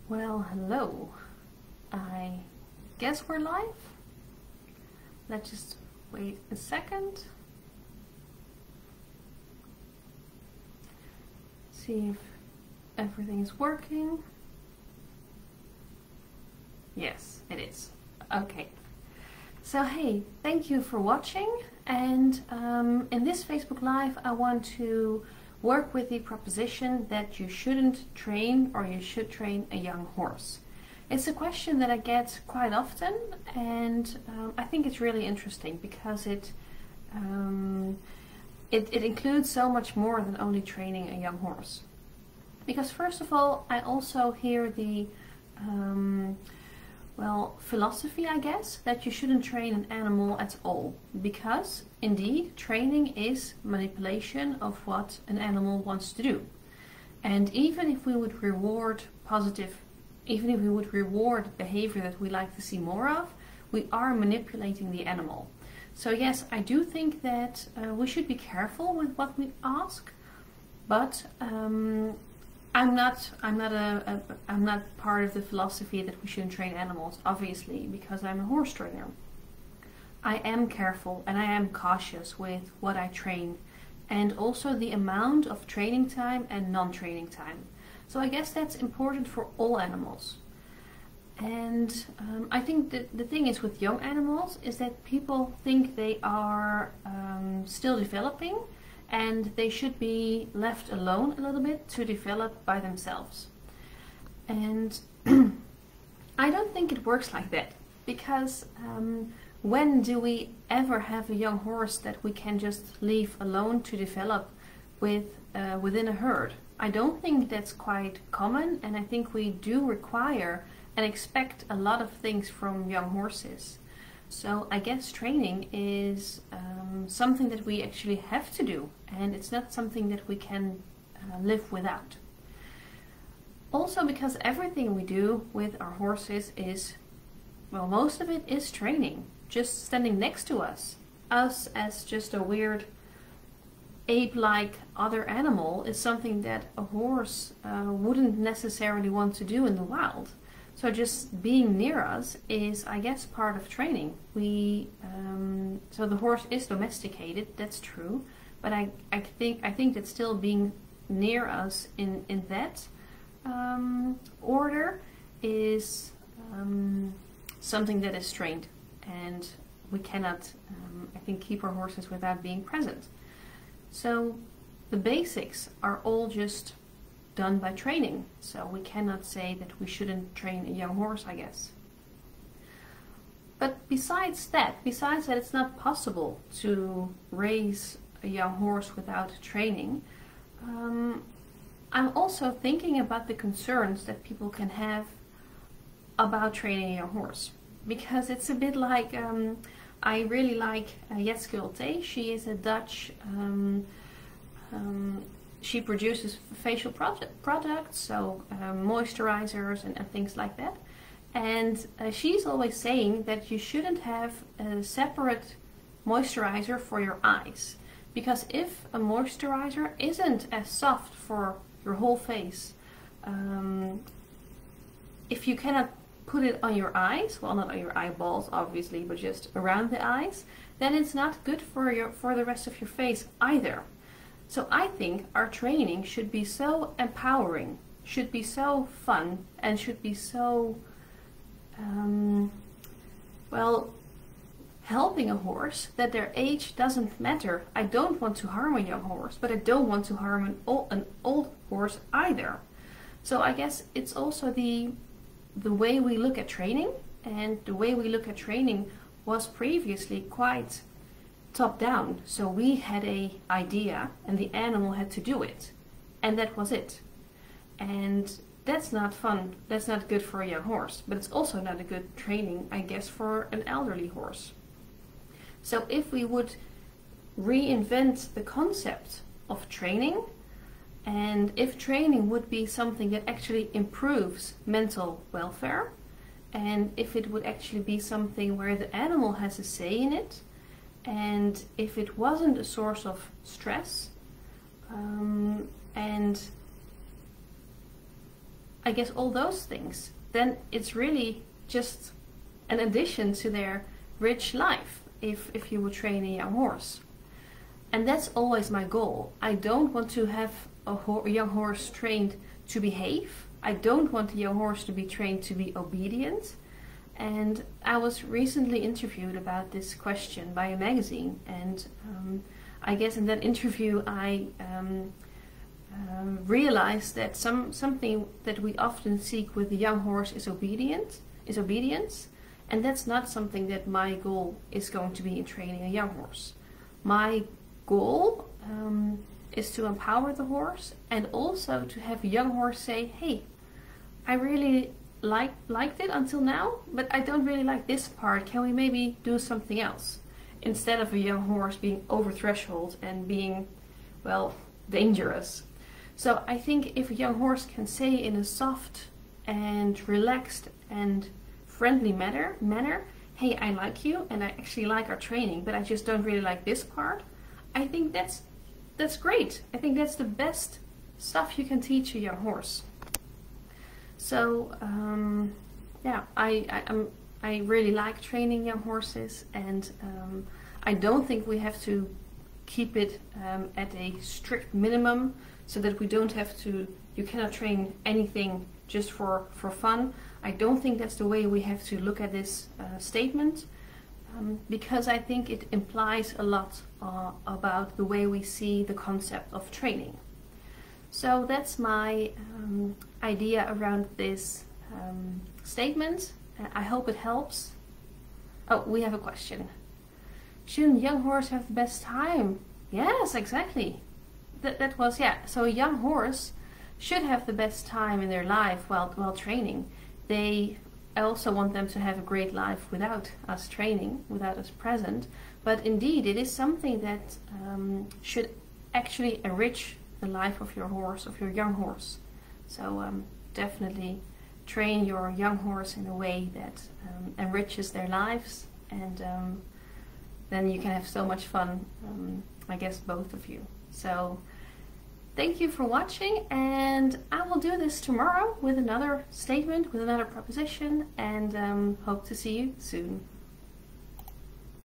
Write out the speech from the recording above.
Well, hello. I guess we're live. Let's just wait a second. See if everything is working. Yes, it is. Okay. So hey, thank you for watching. And in this Facebook Live, I want to work with the proposition that you shouldn't train or you should train a young horse. It's a question that I get quite often, and I think it's really interesting because it includes so much more than only training a young horse. Because first of all, I also hear the philosophy, I guess, that you shouldn't train an animal at all, because indeed training is manipulation of what an animal wants to do. And even if we would reward behavior that we like to see more of, we are manipulating the animal. So yes, I do think that we should be careful with what we ask, but I'm not part of the philosophy that we shouldn't train animals, obviously, because I'm a horse trainer. I am careful and I am cautious with what I train, and also the amount of training time and non-training time. So I guess that's important for all animals. And I think that the thing is with young animals is that people think they are still developing, and they should be left alone a little bit to develop by themselves. And I don't think it works like that, because when do we ever have a young horse that we can just leave alone to develop within a herd? I don't think that's quite common, and I think we do require and expect a lot of things from young horses. So I guess training is something that we actually have to do, and it's not something that we can live without. Also because everything we do with our horses is, well, most of it is training. Just standing next to us as just a weird ape-like other animal is something that a horse wouldn't necessarily want to do in the wild. So just being near us is, I guess, part of training. So the horse is domesticated, that's true, but I think that still being near us in that order is something that is trained, and we cannot, I think, keep our horses without being present. So the basics are all just done by training, so we cannot say that we shouldn't train a young horse, I guess. But besides that it's not possible to raise a young horse without training, I'm also thinking about the concerns that people can have about training a young horse. Because it's a bit like, I really like Jetske Ulte. She is a Dutch, she produces facial products, so moisturizers and things like that. And she's always saying that you shouldn't have a separate moisturizer for your eyes. Because if a moisturizer isn't as soft for your whole face, if you cannot put it on your eyes, well, not on your eyeballs obviously, but just around the eyes, then it's not good for the rest of your face either. So I think our training should be so empowering, should be so fun, and should be so, helping a horse, that their age doesn't matter. I don't want to harm a young horse, but I don't want to harm an old horse either. So I guess it's also the way we look at training, and the way we look at training was previously quite top down. So we had an idea and the animal had to do it, and that was it. And that's not fun, that's not good for a young horse, but it's also not a good training, I guess, for an elderly horse. So if we would reinvent the concept of training, and if training would be something that actually improves mental welfare, and if it would actually be something where the animal has a say in it, and if it wasn't a source of stress, and I guess all those things, then it's really just an addition to their rich life if you would train a young horse. And that's always my goal. I don't want to have a young horse trained to behave. I don't want a young horse to be trained to be obedient. And I was recently interviewed about this question by a magazine, and I guess in that interview I realized that something that we often seek with the young horse is obedience, and that's not something that my goal is going to be in training a young horse. My goal is to empower the horse, and also to have a young horse say, hey, I really liked it until now, but I don't really like this part. Can we maybe do something else? Instead of a young horse being over threshold and being, well, dangerous. So I think if a young horse can say in a soft and relaxed and friendly manner, hey, I like you and I actually like our training, but I just don't really like this part, I think that's great. I think that's the best stuff you can teach a young horse. So yeah, I really like training young horses, and I don't think we have to keep it at a strict minimum, so that we don't have to, you cannot train anything just for fun. I don't think that's the way we have to look at this statement, because I think it implies a lot about the way we see the concept of training. So that's my idea around this statement. I hope it helps. Oh, we have a question. Shouldn't young horse have the best time? Yes, exactly. That was, yeah. So a young horse should have the best time in their life while training. I also want them to have a great life without us training, without us present. But indeed, it is something that should actually enrich the life of your horse, of your young horse. So definitely train your young horse in a way that enriches their lives, and then you can have so much fun, I guess both of you. So thank you for watching, and I will do this tomorrow with another statement, with another proposition, and hope to see you soon.